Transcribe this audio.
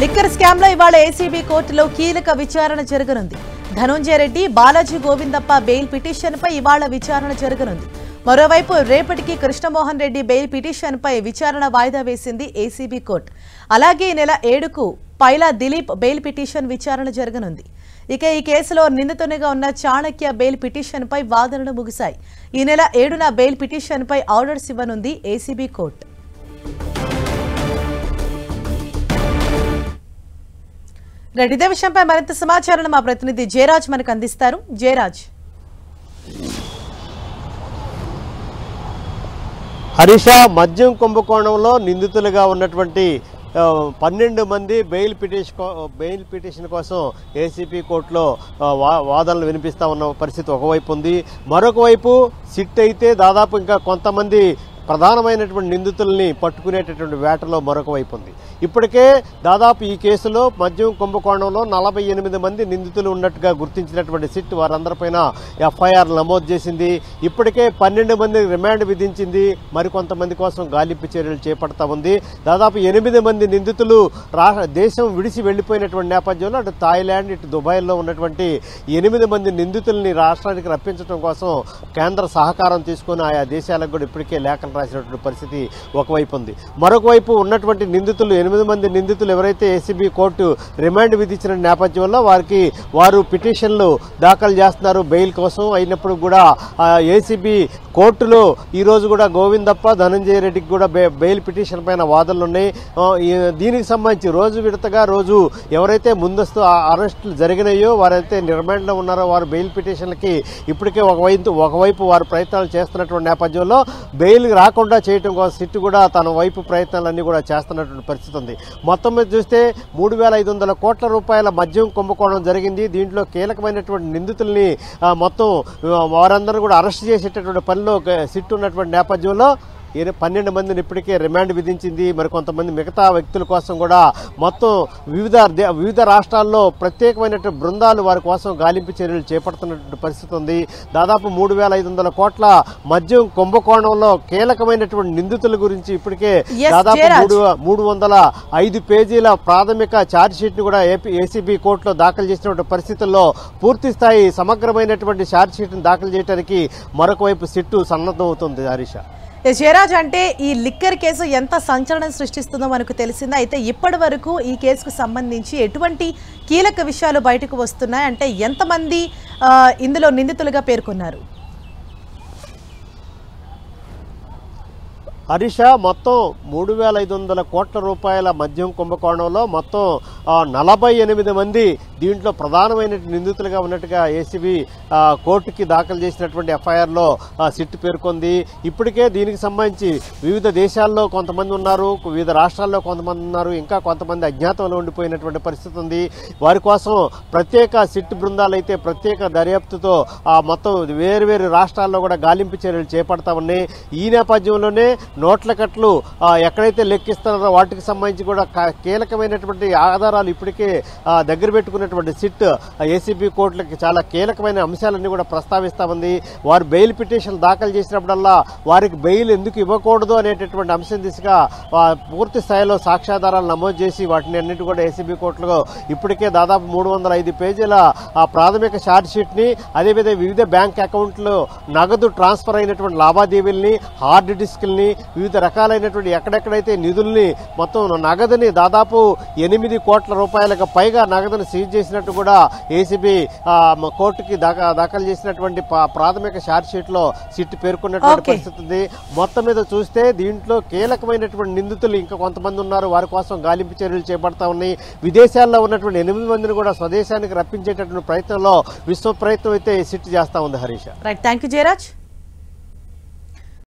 Liquor scam లో ఇవాళ ACB కోర్టులో కీలక విచారణ జరగనుంది. ధనంజయ రెడ్డి, బాలాజీ గోవిందప్ప బెయిల్ పిటిషన్ పై ఇవాళ విచారణ జరగనుంది. మరోవైపు రేపటికి కృష్ణమోహన్ రెడ్డి బెయిల్ పిటిషన్ పై విచారణ వాయిదా వేసింది ఏసీబీ కోర్టు. అలాగే ఈ నెల 7కు పైలా దిలీప్ బెయిల్ పిటిషన్ విచారణ జరగనుంది. ఇక ఈ కేసులో నిందితునిగా ఉన్న చాణక్య బెయిల్ పిటిషన్ పై వాదనలు ముగిశాయి. ఈ నెల 7న బెయిల్ పిటిషన్ పై ఆర్డర్స్ ఇవ్వనుంది ఏసీబీ కోర్టు. ఇదే విషయంపై మరింత సమాచారం మా ప్రతినిధి జయరాజ్ మనకు అందిస్తారు. జయరాజ్. హరీష, మద్యం కుంభకోణంలో నిందితులుగా ఉన్నటువంటి 12 మంది బెయిల్ పిటిషన్ కోసం ఏసీబీ కోర్టులో వాదనలు వినిపిస్తా ఉన్న పరిస్థితి ఒకవైపు ఉంది. మరొక వైపు సిట్ అయితే దాదాపు ఇంకా కొంతమంది ప్రధానమైనటువంటి నిందితుల్ని పట్టుకునేటటువంటి వేటలో మరొక వైపు ఉంది. ఇప్పటికే దాదాపు ఈ కేసులో మద్యం కుంభకోణంలో 48 మంది నిందితులు ఉన్నట్టుగా గుర్తించినటువంటి సిట్ వారందరిపైన ఎఫ్ఐఆర్ నమోదు చేసింది. ఇప్పటికే 12 మంది రిమాండ్ విధించింది. మరికొంతమంది కోసం గాలింపు చర్యలు చేపడతా ఉంది. దాదాపు 8 మంది నిందితులు దేశం విడిచి వెళ్లిపోయినటువంటి నేపథ్యంలో అటు థాయిలాండ్, ఇటు దుబాయ్లో ఉన్నటువంటి 8 మంది నిందితుల్ని రాష్ట్రానికి రప్పించడం కోసం కేంద్ర సహకారం తీసుకుని ఆయా దేశాలకు కూడా ఇప్పటికే లేఖలు రాసినటువంటి పరిస్థితి ఒకవైపు ఉంది. మరొక వైపు ఉన్నటువంటి నిందితులు 8 మంది నిందితులు ఎవరైతే ఏసీబీ కోర్టు రిమాండ్ విధించిన నేపథ్యంలో వారు పిటిషన్లు దాఖలు చేస్తున్నారు బెయిల్ కోసం. అయినప్పుడు కూడా ఏసీబీ కోర్టులో ఈ రోజు కూడా గోవిందప్ప, ధనంజయ రెడ్డికి కూడా బెయిల్ పిటిషన్ పైన వాదనలు ఉన్నాయి. దీనికి సంబంధించి రోజు విడతగా రోజు ఎవరైతే ముందస్తు అరెస్టులు జరిగినాయో, వారైతే రిమాండ్లో ఉన్నారో వారు బెయిల్ పిటిషన్లకి ఇప్పటికే ఒకవైపు వారు ప్రయత్నాలు చేస్తున్నటువంటి నేపథ్యంలో బెయిల్ రాకుండా చేయడం కోసం సిట్ కూడా తన వైపు ప్రయత్నాలన్నీ కూడా చేస్తున్నటువంటి పరిస్థితి ఉంది. మొత్తం మీద చూస్తే 3,500 కోట్ల రూపాయల మద్యం కుంభకోణం జరిగింది. దీంట్లో కీలకమైనటువంటి నిందితుల్ని మొత్తం వారందరూ కూడా అరెస్ట్ చేసేటటువంటి పనిలో సిట్ ఉన్నటువంటి నేపథ్యంలో 12 మందిని ఇప్పటికే రిమాండ్ విధించింది. మరికొంతమంది మిగతా వ్యక్తుల కోసం కూడా మొత్తం వివిధ రాష్ట్రాల్లో ప్రత్యేకమైనటువంటి బృందాలు వారి కోసం గాలింపు చర్యలు చేపడుతున్నటువంటి పరిస్థితి ఉంది. దాదాపు 3,500 కోట్ల మద్యం కుంభకోణంలో కీలకమైనటువంటి నిందితుల గురించి ఇప్పటికే దాదాపు 305 పేజీల ప్రాథమిక ఛార్జ్షీట్ ని కూడా ఏసీబీ కోర్టులో దాఖలు చేసినటువంటి పరిస్థితుల్లో పూర్తి స్థాయి సమగ్రమైనటువంటి ఛార్జ్షీట్ ని దాఖలు చేయడానికి మరొక వైపు సిట్టు సన్నద్ధం అవుతుంది. హరీష, జయరాజ్, అంటే ఈ లిక్కర్ కేసు ఎంత సంచలనం సృష్టిస్తుందో మనకు తెలిసిందా? అయితే ఇప్పటి వరకు ఈ కేసుకు సంబంధించి ఎటువంటి కీలక విషయాలు బయటకు వస్తున్నాయి? అంటే ఎంతమంది ఇందులో నిందితులుగా పేర్కొన్నారు? హరీష, మొత్తం 3,500 కోట్ల రూపాయల మద్యం కుంభకోణంలో మొత్తం 48 మంది దీంట్లో ప్రధానమైన నిందితులుగా ఉన్నట్టుగా ఏసీబీ కోర్టుకి దాఖలు చేసినటువంటి ఎఫ్ఐఆర్లో సిట్ పేర్కొంది. ఇప్పటికే దీనికి సంబంధించి వివిధ దేశాల్లో కొంతమంది ఉన్నారు, వివిధ రాష్ట్రాల్లో కొంతమంది ఉన్నారు, ఇంకా కొంతమంది అజ్ఞాతంలో ఉండిపోయినటువంటి పరిస్థితి ఉంది. వారి కోసం ప్రత్యేక సిట్ బృందాలు అయితే ప్రత్యేక దర్యాప్తుతో మొత్తం వేరు రాష్ట్రాల్లో కూడా గాలింపు చర్యలు చేపడతా ఉన్నాయి. ఈ నేపథ్యంలోనే నోట్ల కట్లు ఎక్కడైతే లెక్కిస్తున్నారో వాటికి సంబంధించి కూడా కీలకమైనటువంటి ఆధారాలు ఇప్పటికే దగ్గర పెట్టుకున్నటువంటి సిట్ ఏసీబీ కోర్టులకి చాలా కీలకమైన అంశాలన్నీ కూడా ప్రస్తావిస్తా ఉంది. వారు బెయిల్ పిటిషన్ దాఖలు చేసినప్పుడల్లా వారికి బెయిల్ ఎందుకు ఇవ్వకూడదు అనేటటువంటి అంశం దిశగా పూర్తి స్థాయిలో సాక్ష్యాధారాలు నమోదు చేసి వాటిని అన్నింటి కూడా ఏసీబీ కోర్టులో ఇప్పటికే దాదాపు 305 పేజీల ప్రాథమిక ఛార్జ్షీట్ ని, అదేవిధంగా వివిధ బ్యాంక్ అకౌంట్లో నగదు ట్రాన్స్ఫర్ అయినటువంటి లావాదేవీల్ని, హార్డ్ డిస్క్ల్ని, వివిధ రకాలైనటువంటి ఎక్కడెక్కడైతే నిధుల్ని మొత్తం నగదుని దాదాపు 8 కోట్ల రూపాయలకు పైగా నగదును సీజ్ చేసినట్టు కూడా ఏసీబీ కోర్టుకి దాఖలు చేసినటువంటి ప్రాథమిక ఛార్జ్షీట్ లో సిట్ పేర్కొన్నటువంటి పరిస్థితి ఉంది. మొత్తం మీద చూస్తే దీంట్లో కీలకమైనటువంటి నిందితులు ఇంకా కొంతమంది ఉన్నారు. వారి కోసం గాలింపు చర్యలు చేపడతా ఉన్నాయి. విదేశాల్లో ఉన్నటువంటి 8 మందిని కూడా స్వదేశానికి రప్పించేటటువంటి ప్రయత్నంలో విశ్వ ప్రయత్నం అయితే సిట్ చేస్తా ఉంది. Harisha, right, thank you Jayaraj.